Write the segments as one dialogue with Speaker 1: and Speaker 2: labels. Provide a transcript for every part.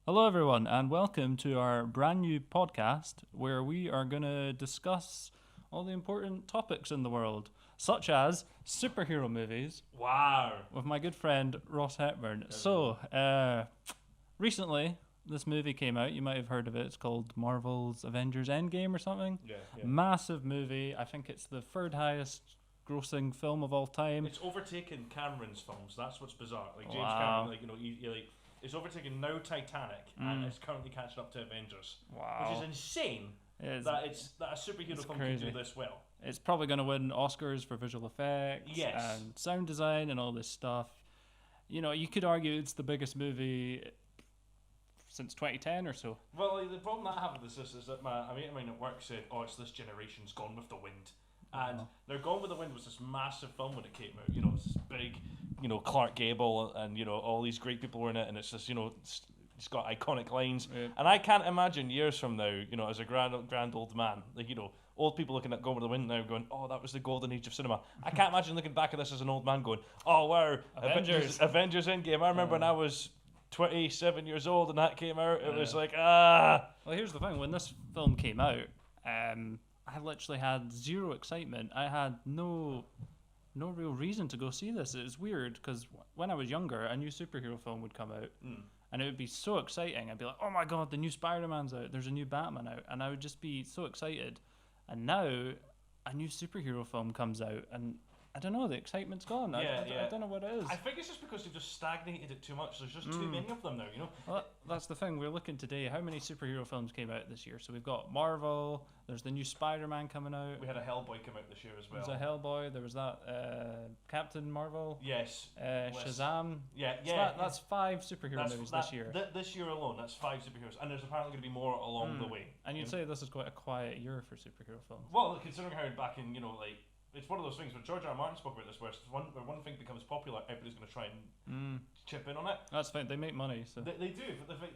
Speaker 1: Hello, everyone, and welcome to our brand new podcast where we are going to discuss all the important topics in the world, such as superhero movies,
Speaker 2: Wow.
Speaker 1: with my good friend Ross Hepburn. Recently, this movie came out. You might have heard of it. It's called Marvel's Avengers Endgame or something.
Speaker 2: Yeah.
Speaker 1: Massive movie. I think it's the third highest grossing film of all time.
Speaker 2: It's overtaken Cameron's films. That's what's bizarre. Like James
Speaker 1: Wow.
Speaker 2: Cameron, it's overtaken now Titanic, and it's currently catching up to Avengers,
Speaker 1: Wow.
Speaker 2: which is insane.
Speaker 1: It is-
Speaker 2: That a superhero
Speaker 1: it's
Speaker 2: film
Speaker 1: crazy.
Speaker 2: can do this well.
Speaker 1: It's probably going to win Oscars for visual effects
Speaker 2: Yes.
Speaker 1: and sound design and all this stuff. You know, you could argue it's the biggest movie since 2010 or so.
Speaker 2: Well, the problem that I have with this is that a mate of mine at work said, "Oh, it's this generation's Gone with the Wind," and their Gone with the Wind was this massive film when it came out. You know, it's this big, Clark Gable and all these great people were in it, and it's just it's got iconic lines.
Speaker 1: Yeah.
Speaker 2: And I can't imagine years from now, as a grand old man, old people looking at Gone with the Wind now going, "Oh, that was the golden age of cinema." I can't imagine looking back at this as an old man going, "Oh, wow,
Speaker 1: Avengers.
Speaker 2: Avengers Endgame." I remember when I was 27 years old and that came out, it was like,
Speaker 1: Well, here's the thing. When this film came out, I literally had zero excitement. I had no real reason to go see this. It was weird because when I was younger, a new superhero film would come out. And it would be so exciting. I'd be like, "Oh my god, the new Spider-Man's out. There's a new Batman out." And I would just be so excited. And now, a new superhero film comes out, and I don't know, the excitement's gone. I don't know what it is.
Speaker 2: I think it's just because they've just stagnated it too much. There's just too many of them now,
Speaker 1: Well, that's the thing. We're looking today. How many superhero films came out this year? So we've got Marvel. There's the new Spider-Man coming out.
Speaker 2: We had a Hellboy come out this year as well.
Speaker 1: There's a Hellboy. There was that Captain Marvel.
Speaker 2: Yes.
Speaker 1: Shazam.
Speaker 2: Yeah,
Speaker 1: So that's 5 superhero movies this year.
Speaker 2: This year alone, that's 5 superheroes, and there's apparently going to be more along the way.
Speaker 1: And you'd say this is quite a quiet year for superhero films.
Speaker 2: Well, considering how back in, it's one of those things when George R. R. Martin spoke about this, where one thing becomes popular, everybody's going to try and chip in on it.
Speaker 1: That's fine. They make money, so
Speaker 2: They do, but the fact,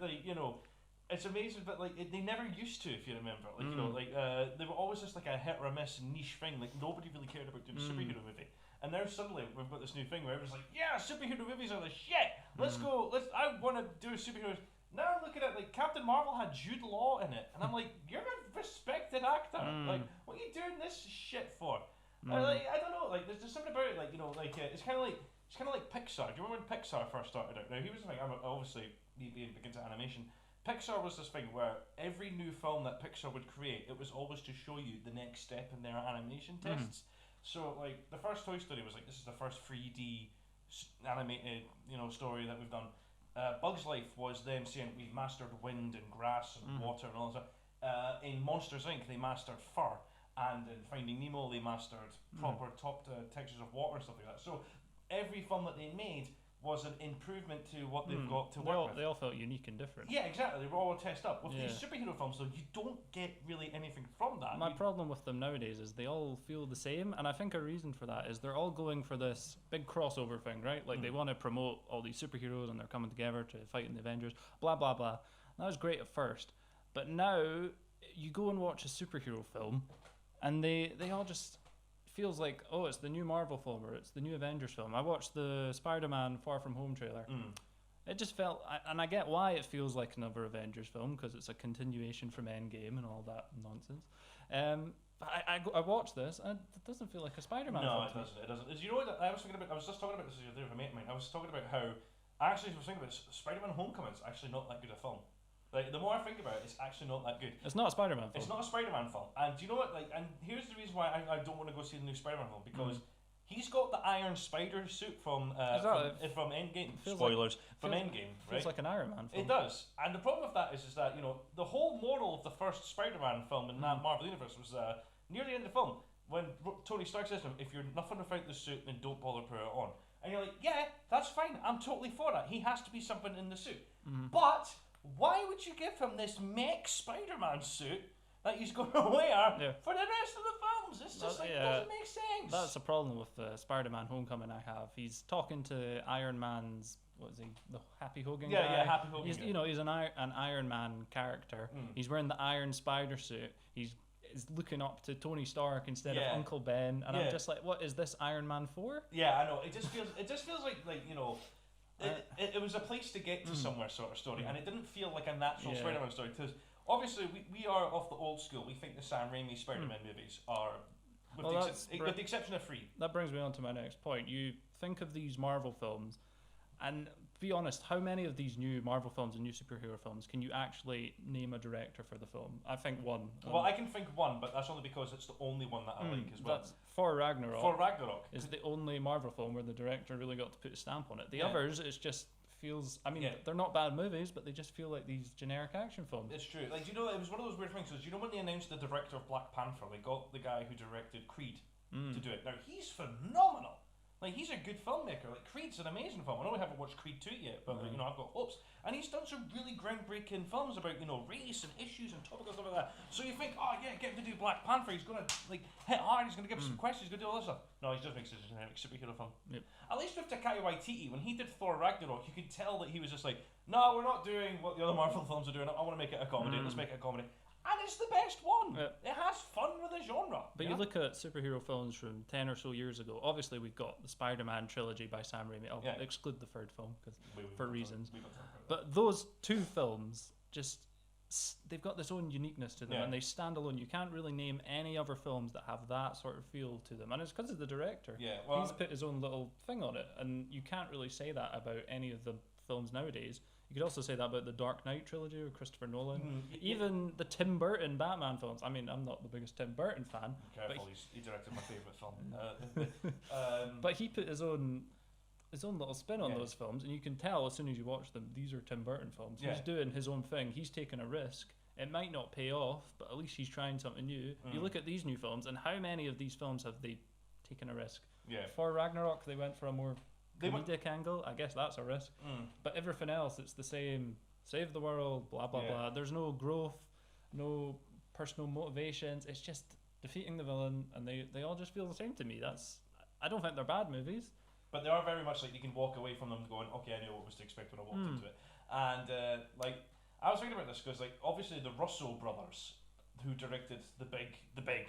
Speaker 2: it's amazing, but they never used to, if you remember. They were always just like a hit or a miss niche thing. Like nobody really cared about doing a superhero movie. And now suddenly we've got this new thing where everyone's like, "Yeah, superhero movies are the shit. Let's go. I want to do superheroes." Now look at it, like Captain Marvel had Jude Law in it, and I'm like, "You're a respected actor. Like, what are you doing this shit for?" I don't know. Like, there's something about it. It's kind of like Pixar. Do you remember when Pixar first started out? Now, here's the thing. I'm obviously being big into animation. Pixar was this thing where every new film that Pixar would create, it was always to show you the next step in their animation tests. So, like, the first Toy Story was like, this is the first 3D animated, story that we've done. Bug's Life was them saying we've mastered wind and grass and water and all that stuff. In Monsters Inc., they mastered fur. And in Finding Nemo, they mastered proper top textures of water and stuff like that. So every film that they made was an improvement to what they've got to work with.
Speaker 1: They all felt unique and different.
Speaker 2: Yeah, exactly. They were all tested up. With these superhero films, though, you don't get really anything from that.
Speaker 1: My problem with them nowadays is they all feel the same, and I think a reason for that is they're all going for this big crossover thing, right? Like they want to promote all these superheroes and they're coming together to fight in the Avengers, blah blah blah. And that was great at first, but now you go and watch a superhero film, and they all just feels like, oh, it's the new Marvel film or it's the new Avengers film. I watched the Spider-Man Far From Home trailer. It just felt, and I get why it feels like another Avengers film because it's a continuation from Endgame and all that nonsense. I watched this and it doesn't feel like a Spider-Man film.
Speaker 2: No, it doesn't. It doesn't. You know what? I was just talking about this the other day with a mate of mine. I was talking about how I was thinking about Spider-Man Homecoming is actually not that good a film. Like, the more I think about it, it's actually not that good.
Speaker 1: It's not a Spider-Man film.
Speaker 2: It's not a Spider-Man film. And do you know what? And here's the reason why I don't want to go see the new Spider-Man film, because he's got the Iron Spider suit from Endgame. Spoilers from Endgame.
Speaker 1: Feels like an Iron Man film.
Speaker 2: It does. And the problem with that is that the whole moral of the first Spider-Man film in that Marvel universe was near the end of the film when Tony Stark says to him, "If you're nothing without the suit, then don't bother putting it on." And you're like, "Yeah, that's fine. I'm totally for that. He has to be something in the suit." But why would you give him this mech Spider-Man suit that he's going to wear for the rest of the films? It's just doesn't make sense.
Speaker 1: That's a problem with Spider-Man Homecoming I have. He's talking to Iron Man's, what is he, the Happy Hogan guy?
Speaker 2: Yeah, Happy Hogan
Speaker 1: He's,
Speaker 2: guy.
Speaker 1: He's an Iron Man character. He's wearing the Iron Spider suit. He's looking up to Tony Stark instead of Uncle Ben. And I'm just like, what is this Iron Man for?
Speaker 2: Yeah, I know. It just feels like It was a place to get to somewhere sort of story, and it didn't feel like a natural
Speaker 1: Yeah.
Speaker 2: Spider-Man story. Because obviously we are of the old school. We think the Sam Raimi Spider-Man movies are, with the exception of 3.
Speaker 1: That brings me on to my next point. You think of these Marvel films, and be honest, how many of these new Marvel films and new superhero films can you actually name a director for the film? I think one.
Speaker 2: Well, I can think one, but that's only because it's the only one that I like as well.
Speaker 1: That's Thor Ragnarok.
Speaker 2: For Ragnarok.
Speaker 1: Is the only Marvel film where the director really got to put a stamp on it. The
Speaker 2: Yeah.
Speaker 1: others, it's just feels. I mean, they're not bad movies, but they just feel like these generic action films.
Speaker 2: It's true. Like, do you know, it was one of those weird things. You know when they announced the director of Black Panther, they got the guy who directed Creed to do it. Now, he's phenomenal. Like, he's a good filmmaker. Like, Creed's an amazing film. I know we haven't watched Creed 2 yet, but you know, I've got hopes. And he's done some really groundbreaking films about, you know, race and issues and topical stuff like that. So you think, oh yeah, get him to do Black Panther. He's gonna like hit hard. He's gonna give us some questions. He's gonna do all this stuff. No, he just makes a generic superhero film.
Speaker 1: Yep.
Speaker 2: At least with Taika Waititi, when he did Thor Ragnarok, you could tell that he was just like, no, we're not doing what the other Marvel films are doing. I want to make it a comedy. Let's make it a comedy. And it's the best one.
Speaker 1: Yep.
Speaker 2: It has fun with the genre.
Speaker 1: But you look at superhero films from 10 or so years ago. Obviously, we've got the Spider-Man trilogy by Sam Raimi. I'll exclude the third film for reasons. But those two films they've got this own uniqueness to them, and they stand alone. You can't really name any other films that have that sort of feel to them, and it's because of the director.
Speaker 2: Yeah, well,
Speaker 1: he's put his own little thing on it, and you can't really say that about any of the films nowadays. You could also say that about the Dark Knight trilogy with Christopher Nolan. Even the Tim Burton Batman films. I mean, I'm not the biggest Tim Burton fan.
Speaker 2: Careful, he directed my favourite film.
Speaker 1: But he put his own little spin on those films, and you can tell as soon as you watch them, these are Tim Burton films. He's doing his own thing. He's taking a risk. It might not pay off, but at least he's trying something new. You look at these new films, and how many of these films have they taken a risk?
Speaker 2: Yeah.
Speaker 1: For Ragnarok, they went for a more comedic angle. I guess that's a risk. But everything else, it's the same. Save the world, blah blah blah. There's no growth, no personal motivations. It's just defeating the villain, and they all just feel the same to me. I don't think they're bad movies.
Speaker 2: But they are very much like you can walk away from them going, okay, I knew what was to expect when I walked into it. And like, I was thinking about this because, like, obviously the Russo brothers, who directed the big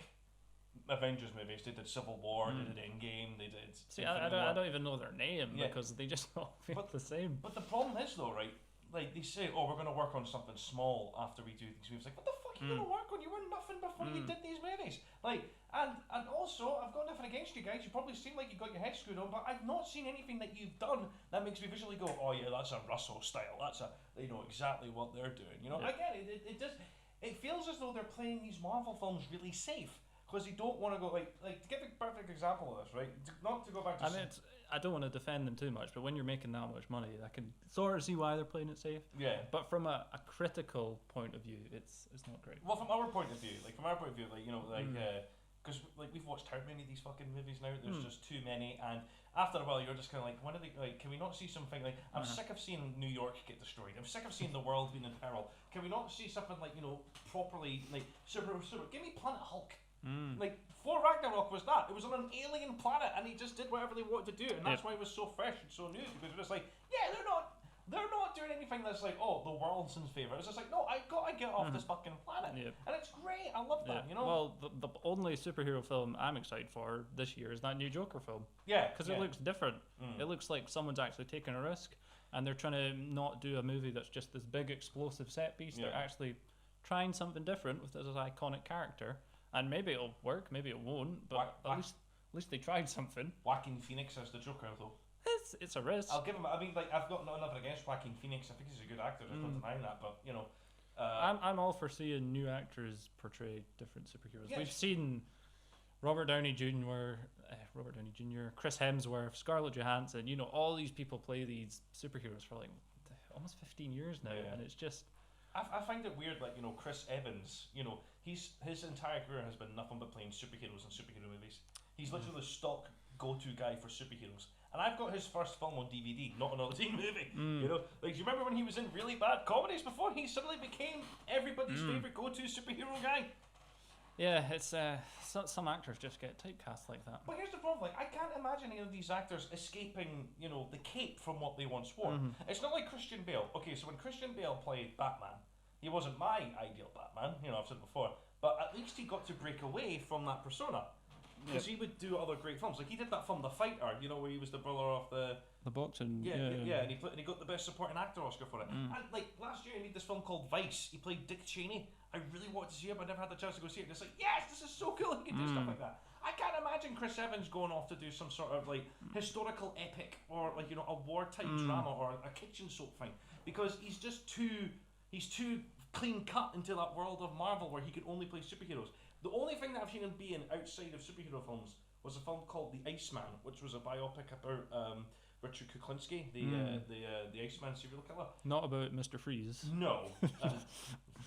Speaker 2: Avengers movies, they did Civil War, they did Endgame, they did.
Speaker 1: See, I don't even know their name because they just all feel the same.
Speaker 2: But the problem is though, right? Like, they say, oh, we're going to work on something small after we do these movies. Like, what the fuck are you going to work on? You were nothing before you did these movies. Like, and also, I've got nothing against you guys. You probably seem like you got your head screwed on, but I've not seen anything that you've done that makes me visually go, oh yeah, that's a Russell style. They know exactly what they're doing. You know, again, it feels as though they're playing these Marvel films really safe. Because they don't want to go, like, to give a perfect example of this, right? Not to go back to...
Speaker 1: I don't want to defend them too much, but when you're making that much money, I can sort of see why they're playing it safe.
Speaker 2: Yeah.
Speaker 1: But from a critical point of view, it's not great.
Speaker 2: Well, from our point of view, like, you know, like, because, like, we've watched how many of these fucking movies now? There's just too many, and after a while, you're just kind of like, when are they, like, can we not see something, like, I'm sick of seeing New York get destroyed. I'm sick of seeing the world being in peril. Can we not see something, like, you know, properly, like, super, give me Planet Hulk. Like, Thor Ragnarok was that. It was on an alien planet, and he just did whatever they wanted to do, and that's why it was so fresh and so new. Because it was like, yeah, they're not doing anything that's like, oh, the world's in favour. It's just like, no, I gotta get off this fucking planet, and it's great. I love that. You know.
Speaker 1: Well, the only superhero film I'm excited for this year is that new Joker film.
Speaker 2: Yeah,
Speaker 1: because it looks different. It looks like someone's actually taking a risk, and they're trying to not do a movie that's just this big explosive set piece. They're actually trying something different with this iconic character. And maybe it'll work, maybe it won't, but at least they tried something.
Speaker 2: Joaquin Phoenix as the Joker, though.
Speaker 1: It's a risk.
Speaker 2: I'll give him. I mean, like, I've got nothing against Joaquin Phoenix. I think he's a good actor. There's no denying that. But you know,
Speaker 1: I'm all for seeing new actors portray different superheroes. Yes. We've seen Robert Downey Jr., Chris Hemsworth, Scarlett Johansson. You know, all these people play these superheroes for like almost 15 years now, and it's just.
Speaker 2: I find it weird, like, you know, Chris Evans, you know, his entire career has been nothing but playing superheroes and superhero movies. He's literally the stock go-to guy for superheroes. And I've got his first film on DVD, not another teen movie. You know, like, do you remember when he was in really bad comedies before he suddenly became everybody's favourite go-to superhero guy?
Speaker 1: Yeah, it's some actors just get typecast like that.
Speaker 2: But here's the problem: like, I can't imagine any of these actors escaping, you know, the cape from what they once wore. It's not like Christian Bale. Okay, so when Christian Bale played Batman, he wasn't my ideal Batman. You know, I've said it before, but at least he got to break away from that persona. because he would do other great films. Like he did that film, The Fighter, you know, where he was the brother of the
Speaker 1: boxing.
Speaker 2: Yeah, and he got the best supporting actor Oscar for it. And like last year, he made this film called Vice. He played Dick Cheney. I really wanted to see it, but I never had the chance to go see it. It's like, yes, this is so cool. He can do stuff like that. I can't imagine Chris Evans going off to do some sort of like historical epic or like, you know, a war type drama or a kitchen soap thing, because he's too clean cut into that world of Marvel where he could only play superheroes. The only thing that I've seen him be in outside of superhero films was a film called The Iceman, which was a biopic about Richard Kuklinski, the Iceman serial killer.
Speaker 1: Not about Mr. Freeze.
Speaker 2: No.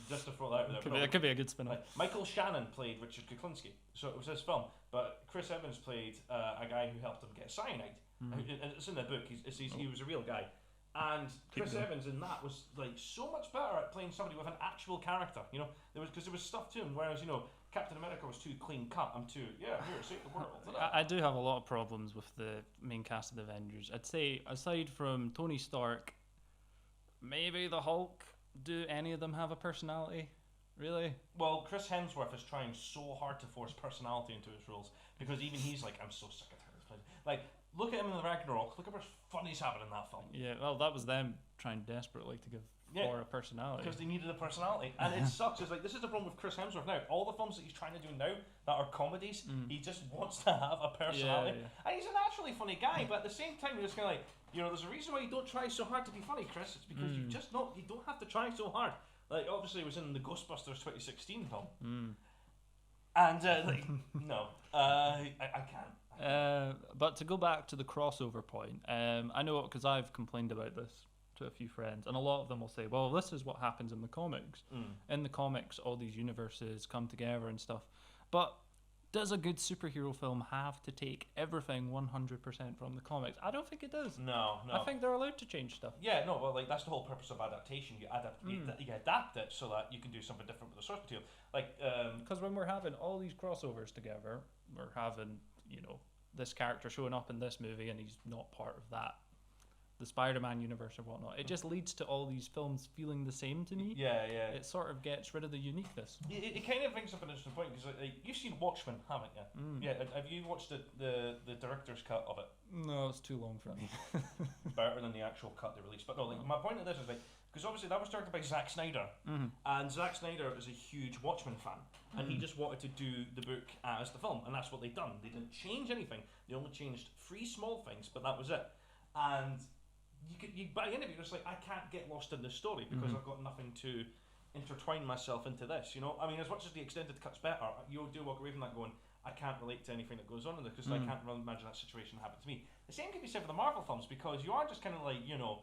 Speaker 2: Just to throw that out there.
Speaker 1: It could be a good spin-off.
Speaker 2: Like, Michael Shannon played Richard Kuklinski, so it was his film. But Chris Evans played a guy who helped him get cyanide. And it's in the book. He was a real guy. And Chris Evans in that was like so much better at playing somebody with an actual character. You know, there was stuff to him. Whereas, you know, Captain America was too clean cut. I'm too here save the world.
Speaker 1: I do have a lot of problems with the main cast of the Avengers. I'd say aside from Tony Stark, maybe the Hulk. Do any of them have a personality? Really?
Speaker 2: Well, Chris Hemsworth is trying so hard to force personality into his roles, because even he's like, I'm so sick of this. Like, look at him in the Ragnarok. Look at how much fun he's having in that film.
Speaker 1: Yeah, well, that was them trying desperately to give Thor a personality.
Speaker 2: Because they needed a personality. And it sucks. It's like, this is the problem with Chris Hemsworth now. All the films that he's trying to do now that are comedies, he just wants to have a personality.
Speaker 1: Yeah.
Speaker 2: And he's a naturally funny guy, but at the same time, you're just kind of like, you know, there's a reason why you don't try so hard to be funny, Chris. It's because you don't have to try so hard. Like, obviously, it was in the Ghostbusters 2016 film. And, like, no, I can't.
Speaker 1: But to go back to the crossover point, I know because I've complained about this to a few friends, and a lot of them will say, well, this is what happens in the comics. In the comics, all these universes come together and stuff. But does a good superhero film have to take everything 100% from the comics? I don't think it does.
Speaker 2: No.
Speaker 1: I think they're allowed to change stuff.
Speaker 2: Yeah, no, well, like, that's the whole purpose of adaptation. You adapt it so that you can do something different with the source material. Like,
Speaker 1: because when we're having all these crossovers together, we're having, you know, this character showing up in this movie and he's not part of that, the Spider-Man universe or whatnot. It just leads to all these films feeling the same to me.
Speaker 2: Yeah.
Speaker 1: It sort of gets rid of the uniqueness.
Speaker 2: It kind of brings up an interesting point, because like, you've seen Watchmen, haven't you? Yeah, have you watched the director's cut of it?
Speaker 1: No, it's too long for me.
Speaker 2: Better than the actual cut they released. But no, like, my point of this is, like, because obviously that was directed by Zack Snyder, and Zack Snyder is a huge Watchmen fan, and he just wanted to do the book as the film, and that's what they've done. They didn't change anything. They only changed 3 small things, but that was it. And you by the end of it, you're just like, I can't get lost in this story because I've got nothing to intertwine myself into this. You know, I mean, as much as the extended cut's better, you do walk away from that going, I can't relate to anything that goes on in this, because I can't really imagine that situation happened to me. The same can be said for the Marvel films, because you are just kind of like, you know,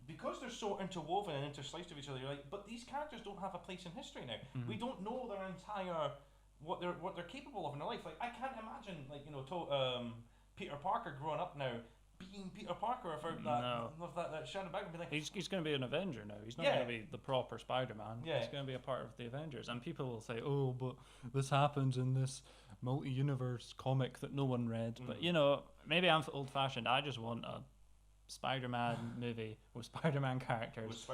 Speaker 2: because they're so interwoven and intersliced with each other, you're like, but these characters don't have a place in history now. We don't know their entire what they're capable of in their life. Like, I can't imagine, like, you know, Peter Parker growing up now being Peter Parker without that shadow back and be like,
Speaker 1: he's going to be an Avenger now. He's not going to be the proper Spider-Man. He's going to be a part of the Avengers. And people will say, oh, but this happens in this multi-universe comic that no one read. But, you know, maybe I'm old-fashioned. I just want a Spider-Man movie with Spider-Man characters.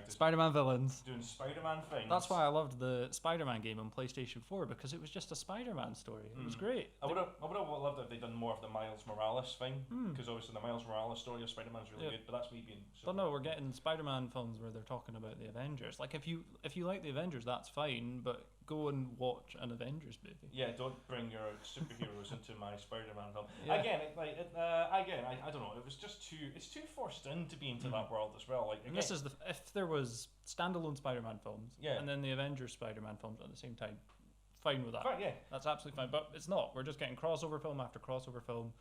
Speaker 1: Spider-Man villains.
Speaker 2: Doing Spider-Man things.
Speaker 1: That's why I loved the Spider-Man game on PlayStation 4, because it was just a Spider-Man story. It was great.
Speaker 2: I would have loved if they'd done more of the Miles Morales thing, because obviously the Miles Morales story of Spider-Man's really good, but that's me being...
Speaker 1: But no, we're getting Spider-Man films where they're talking about the Avengers. Like, if you like the Avengers, that's fine, but go and watch an Avengers movie.
Speaker 2: Yeah, don't bring your superheroes into my Spider-Man film. Yeah. Again, I don't know. It was just it's too forced in to be into that world as well. Like, again,
Speaker 1: this is if there was standalone Spider-Man films, and then the Avengers Spider-Man films at the same time, fine with that.
Speaker 2: Fine, yeah, that's
Speaker 1: absolutely fine. But it's not. We're just getting crossover film after crossover film.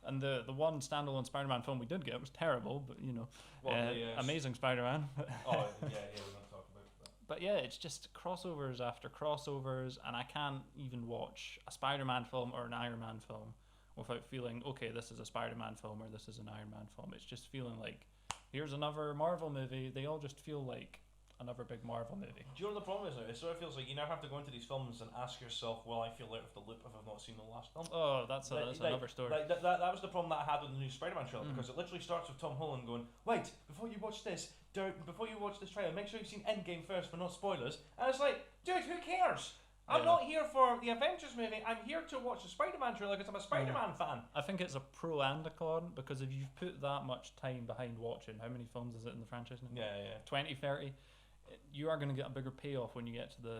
Speaker 1: And the one standalone Spider-Man film we did get was terrible, but you know, Amazing Spider-Man.
Speaker 2: We're not talking about that.
Speaker 1: But yeah, it's just crossovers after crossovers, and I can't even watch a Spider-Man film or an Iron Man film without feeling, okay, this is a Spider-Man film or this is an Iron Man film. It's just feeling like, here's another Marvel movie. They all just feel like another big Marvel movie.
Speaker 2: Do you know what the problem is now? It sort of feels like you now have to go into these films and ask yourself, will I feel out of the loop if I've not seen the last film?
Speaker 1: Oh, that's another story.
Speaker 2: That was the problem that I had with the new Spider-Man trailer, because it literally starts with Tom Holland going, wait, before you watch this trailer, make sure you've seen Endgame first for not spoilers. And it's like, dude, who cares? I'm not here for the Avengers movie. I'm here to watch the Spider-Man trailer because I'm a Spider-Man fan.
Speaker 1: I think it's a pro and a con, because if you've put that much time behind watching, how many films is it in the franchise now?
Speaker 2: Yeah.
Speaker 1: 20, 30. You are going to get a bigger payoff when you get to the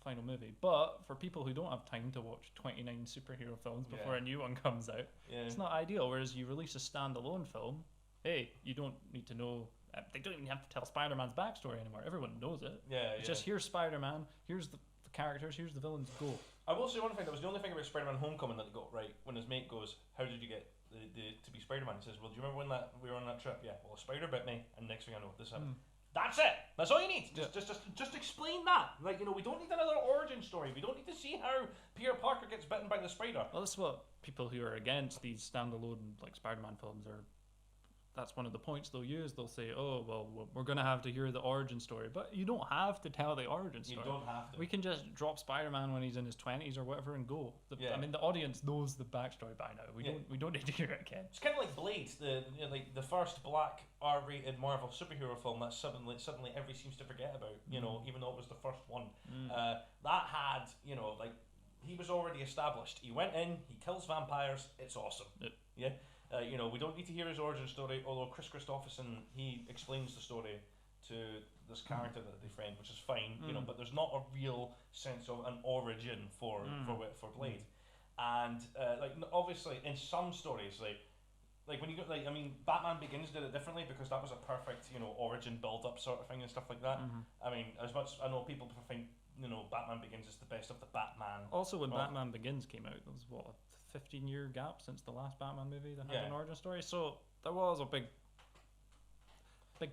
Speaker 1: final movie. But for people who don't have time to watch 29 superhero films before a new one comes out, it's not ideal. Whereas you release a standalone film, hey, you don't need to know. They don't even have to tell Spider-Man's backstory anymore. Everyone knows it.
Speaker 2: It's
Speaker 1: just here's Spider-Man, here's the characters, here's the villains, go.
Speaker 2: I will say one thing, that was the only thing about Spider-Man Homecoming that they got right. When his mate goes, how did you get to be Spider-Man? He says, well, do you remember when we were on that trip? Yeah, well, a spider bit me, and next thing I know, this happened. That's it. That's all you need. Just explain that. Like, we don't need another origin story. We don't need to see how Peter Parker gets bitten by the spider.
Speaker 1: Well, that's what people who are against these standalone Spider-Man films are. That's one of the points they'll use. They'll say, "Oh, well, we're going to have to hear the origin story," but you don't have to tell the origin story.
Speaker 2: You don't have to.
Speaker 1: We can just drop Spider-Man when he's in his 20s or whatever and go. I mean, the audience knows the backstory by now. We don't need to hear it again.
Speaker 2: It's kind of like Blade, the first black R-rated Marvel superhero film that suddenly everybody seems to forget about. Even though it was the first one, that had he was already established. He went in, he kills vampires. It's awesome. We don't need to hear his origin story, although Chris Christopherson, he explains the story to this character that they friend, which is fine, but there's not a real sense of an origin for Blade. And obviously in some stories, like when you go, Batman Begins did it differently because that was a perfect, origin build-up sort of thing and stuff like that. I mean, as much I know people think, Batman Begins is the best of the Batman.
Speaker 1: Also, when Batman Begins came out, there was a 15-year gap since the last Batman movie that had an origin story, so there was a big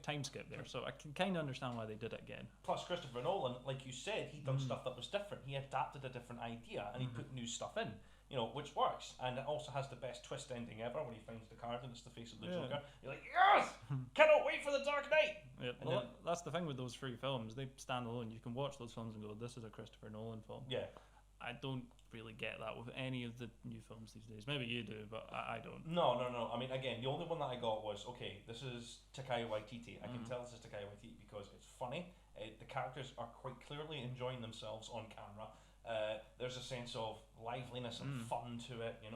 Speaker 1: time skip there, so I can kind of understand why they did it again.
Speaker 2: Plus Christopher Nolan, like you said, he done stuff that was different. He adapted a different idea and he put new stuff in, which works, and it also has the best twist ending ever when he finds the card and it's the face of the Joker. You're like, yes! Cannot wait for the Dark Knight!
Speaker 1: Well, that's the thing with those three films. They stand alone. You can watch those films and go, this is a Christopher Nolan film. I don't really get that with any of the new films these days. Maybe you do, but I don't.
Speaker 2: No. I mean, again, the only one that I got was, okay, this is Taika Waititi. I can tell this is Taika Waititi because it's funny. The characters are quite clearly enjoying themselves on camera. There's a sense of liveliness and fun to it, and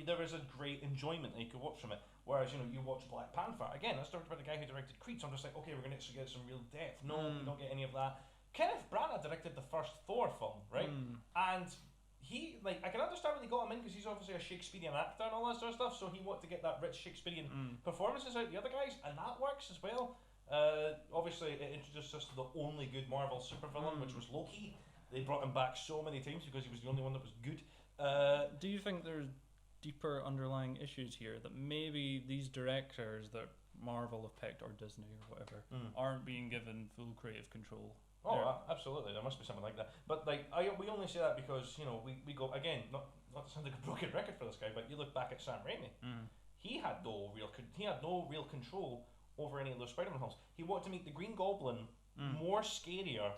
Speaker 2: there is a great enjoyment that you could watch from it. Whereas, you watch Black Panther, again, that's talked about the guy who directed Creed, so I'm just like, okay, we're going to actually get some real depth. No, we don't get any of that. Kenneth Branagh directed the first Thor film, right? And he, I can understand when they got him in because he's obviously a Shakespearean actor and all that sort of stuff, so he wanted to get that rich Shakespearean performances out of the other guys, and that works as well. Obviously, it introduced us to the only good Marvel supervillain, which was Loki. They brought him back so many times because he was the only one that was good.
Speaker 1: Do you think there's deeper underlying issues here that maybe these directors that Marvel have picked, or Disney or whatever, aren't being given full creative control?
Speaker 2: Oh, absolutely. There must be something like that. But we only say that because we go again. Not to sound like a broken record for this guy, but you look back at Sam Raimi. He had no real control over any of those Spider-Man films. He wanted to make the Green Goblin more scarier.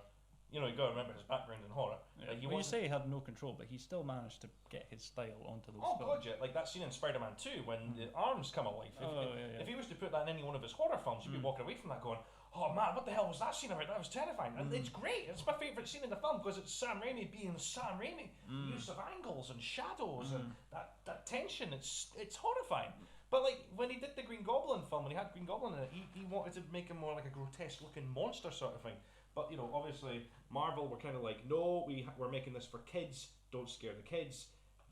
Speaker 2: You got to remember his background in horror.
Speaker 1: You say he had no control, but he still managed to get his style onto those films.
Speaker 2: God, yeah. Like that scene in Spider-Man 2 when the arms come alive. If he was to put that in any one of his horror films, you'd be walking away from that going, oh man, what the hell was that scene about? That was terrifying. And it's great. It's my favourite scene in the film because it's Sam Raimi being Sam Raimi. Use of angles and shadows and that tension. It's horrifying. But when he did the Green Goblin film, when he had Green Goblin in it, he wanted to make him more like a grotesque looking monster sort of thing. But obviously Marvel were kind of like, no, we're making this for kids. Don't scare the kids.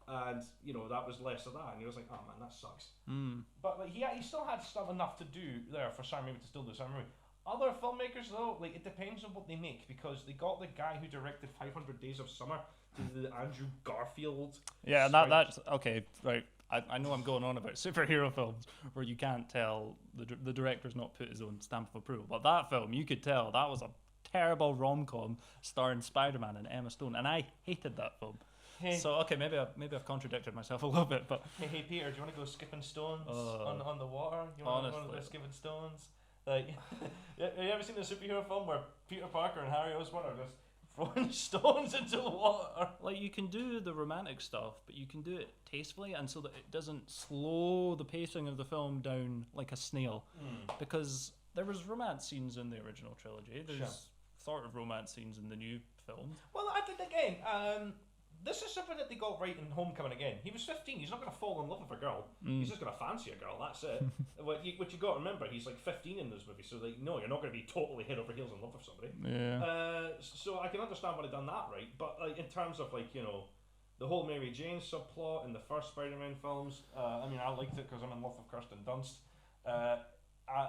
Speaker 2: And that was less of that, and he was like, "Oh man, that sucks." But he still had stuff enough to do there for Sam Raimi to still do Sam Raimi. Other filmmakers though, it depends on what they make because they got the guy who directed 500 Days of Summer to do the Andrew Garfield.
Speaker 1: Yeah, that's okay. Right, I know I'm going on about superhero films where you can't tell the director's not put his own stamp of approval, but that film you could tell that was a terrible rom-com starring Spider-Man and Emma Stone, and I hated that film.
Speaker 2: Hey.
Speaker 1: So okay, maybe I've contradicted myself a little bit, but
Speaker 2: hey Peter, do you want to go skipping stones on the water? You want to go skipping stones? Have you ever seen a superhero film where Peter Parker and Harry Osborn are just throwing stones into the water?
Speaker 1: You can do the romantic stuff, but you can do it tastefully and so that it doesn't slow the pacing of the film down like a snail, because there was romance scenes in the original trilogy. There's sort of romance scenes in the new film.
Speaker 2: Well, I think again, this is something that they got right in Homecoming again. He was 15. He's not going to fall in love with a girl. He's just going to fancy a girl. That's it. what you got to remember, he's like 15 in this movie, so like, no, you're not going to be totally head over heels in love with somebody.
Speaker 1: Yeah.
Speaker 2: So I can understand why they've done that right, but like in terms of like the whole Mary Jane subplot in the first Spider-Man films, I mean I liked it because I'm in love with Kirsten Dunst.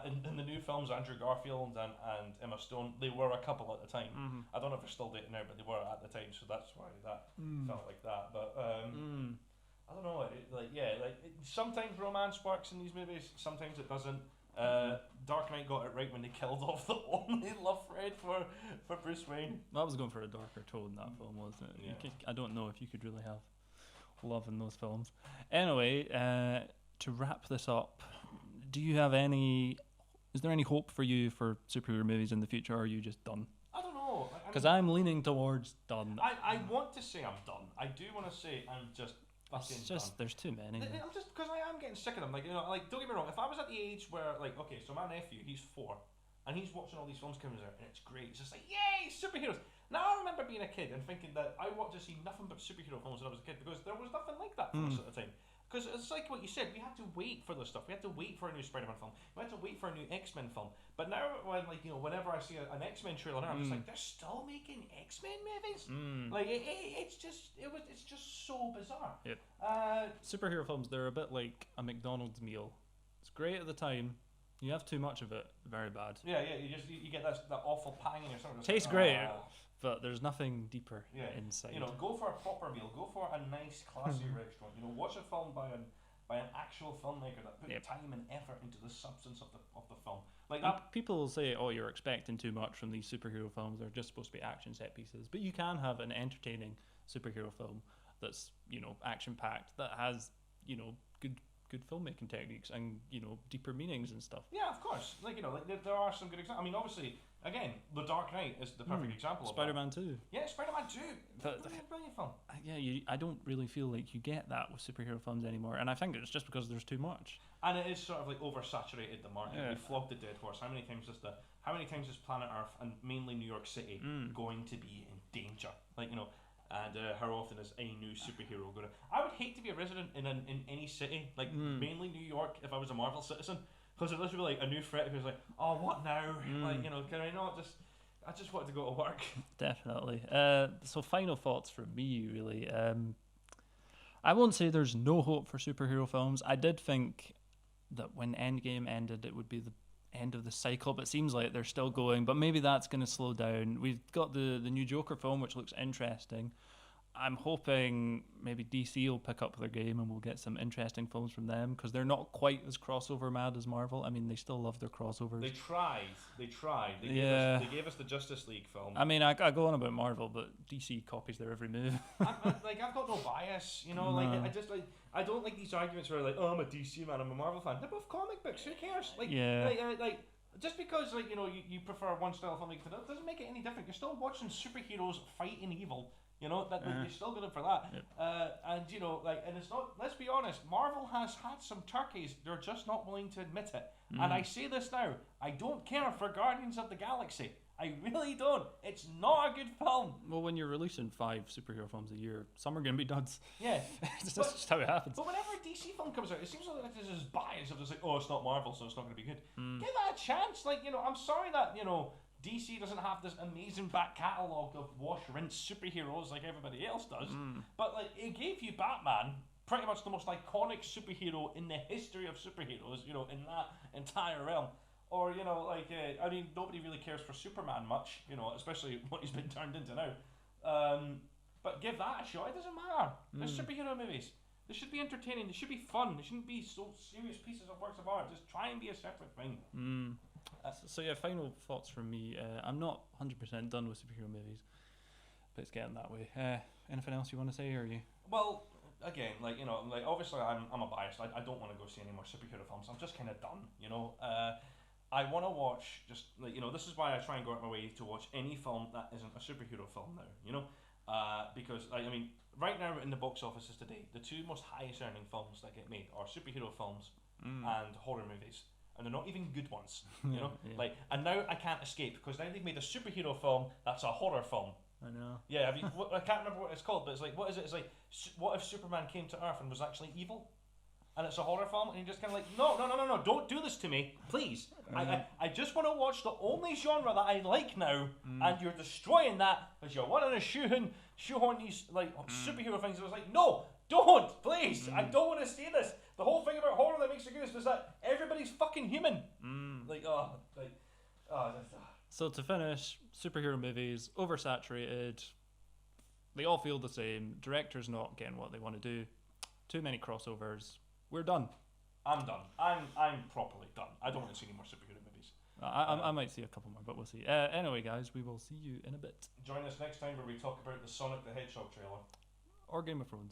Speaker 2: In the new films, Andrew Garfield and Emma Stone, they were a couple at the time. I don't know if they're still dating now, but they were at the time, so that's why that felt like that. But I don't know. Sometimes romance works in these movies, sometimes it doesn't. Dark Knight got it right when they killed off the only love thread for Bruce Wayne.
Speaker 1: That was going for a darker tone, that film, wasn't it?
Speaker 2: Yeah.
Speaker 1: I don't know if you could really have love in those films. Anyway, to wrap this up, is there any hope for you for superhero movies in the future, or are you just done?
Speaker 2: I don't know.
Speaker 1: Because I'm leaning towards done.
Speaker 2: I want to say I'm done. I do want to say I'm just fucking
Speaker 1: It's just,
Speaker 2: done.
Speaker 1: there's too many.
Speaker 2: I'm just, because I am getting sick of them. Like, don't get me wrong, if I was at the age where, like, okay, so my nephew, he's 4, and he's watching all these films coming out, and it's great. It's just like, yay, superheroes. Now I remember being a kid and thinking that I wanted to see nothing but superhero films when I was a kid, because there was nothing like that for us at the time. Because it's like what you said, we had to wait for this stuff. We had to wait for a new Spider-Man film. We had to wait for a new X-Men film. But now, whenever I see an X-Men trailer, now I'm just like, they're still making X-Men movies. Like it's just so bizarre.
Speaker 1: Yep. Superhero films, they're a bit like a McDonald's meal. It's great at the time. You have too much of it, very bad.
Speaker 2: Yeah. You get that awful pang in your stomach.
Speaker 1: Tastes great, but there's nothing deeper inside.
Speaker 2: Go for a proper meal. Go for a nice, classy restaurant. Watch a film by an actual filmmaker that put time and effort into the substance of the film. Like that.
Speaker 1: People will say, "Oh, you're expecting too much from these superhero films. They're just supposed to be action set pieces." But you can have an entertaining superhero film that's action packed, that has good filmmaking techniques and deeper meanings and stuff.
Speaker 2: Yeah, of course. There are some good examples. I mean, obviously, again, The Dark Knight is the perfect example of
Speaker 1: Spider-Man 2.
Speaker 2: Yeah, Spider-Man 2.
Speaker 1: But
Speaker 2: Brilliant film.
Speaker 1: I don't really feel like you get that with superhero films anymore, and I think it's just because there's too much.
Speaker 2: And it is sort of like oversaturated the market.
Speaker 1: Yeah.
Speaker 2: We flogged the dead horse. How many times is planet Earth and mainly New York City going to be in danger? And how often is a new superhero going to... I would hate to be a resident in any city, mainly New York, if I was a Marvel citizen, because it literally like a new threat who's like, oh, what now? Can I not just... I just want to go to work.
Speaker 1: Definitely. So final thoughts from me, really. I won't say there's no hope for superhero films. I did think that when Endgame ended, it would be the end of the cycle, but it seems like they're still going, but maybe that's going to slow down. We've got the new Joker film, which looks interesting. I'm hoping maybe DC will pick up their game and we'll get some interesting films from them, because they're not quite as crossover mad as Marvel. I mean, they still love their crossovers.
Speaker 2: They tried. They gave us the Justice League film.
Speaker 1: I mean, I go on about Marvel, but DC copies their every move.
Speaker 2: I've got no bias, No. I don't like these arguments where oh, I'm a DC man, I'm a Marvel fan. They're both comic books. Who cares? Just because you prefer one style of filmmaking to another doesn't make it any different. You're still watching superheroes fighting evil. You're still good for that. Yep. And it's not. Let's be honest. Marvel has had some turkeys. They're just not willing to admit it. And I say this now. I don't care for Guardians of the Galaxy. I really don't. It's not a good film.
Speaker 1: Well, when you're releasing 5 superhero films a year, some are going to be duds.
Speaker 2: Yeah.
Speaker 1: That's just how it happens.
Speaker 2: But whenever a DC film comes out, it seems like there's this bias of just like, oh, it's not Marvel, so it's not going to be good. Give that a chance. I'm sorry that, DC doesn't have this amazing back catalogue of wash, rinse superheroes like everybody else does. But, it gave you Batman, pretty much the most iconic superhero in the history of superheroes, in that entire realm. Or, nobody really cares for Superman much, especially what he's been turned into now. But give that a shot, it doesn't matter. They're superhero movies. They should be entertaining, they should be fun, they shouldn't be so serious pieces of works of art. Just try and be a separate thing.
Speaker 1: So final thoughts from me. I'm not 100% done with superhero movies, but it's getting that way. Anything else you want to say, or are you?
Speaker 2: Well, again, obviously I'm a bias. I don't want to go see any more superhero films. I'm just kind of done, I want to watch this is why I try and go out my way to watch any film that isn't a superhero film now, because right now in the box offices today, the 2 most highest earning films that get made are superhero films and horror movies. and they're not even good ones. You know,
Speaker 1: Yeah.
Speaker 2: like, and now I can't escape because now they've made a superhero film that's a horror film.
Speaker 1: I know.
Speaker 2: Yeah, have you, I can't remember what it's called, but it's like, what is it? It's like, what if Superman came to Earth and was actually evil? And it's a horror film, and you're just kind of like, no, don't do this to me, please. I just want to watch the only genre that I like now, and you're destroying that because you're wanting to shoehorn these like superhero things. I was like, no, don't, please. I don't want to see this. The whole thing about horror that makes it good is that everybody's fucking human.
Speaker 1: So to finish, superhero movies, oversaturated, they all feel the same, directors not getting what they want to do, too many crossovers, we're done.
Speaker 2: I'm done. I'm properly done. I don't want to see any more superhero movies.
Speaker 1: I might see a couple more, but we'll see. Anyway, guys, we will see you in a bit.
Speaker 2: Join us next time where we talk about the Sonic the Hedgehog trailer.
Speaker 1: Or Game of Thrones.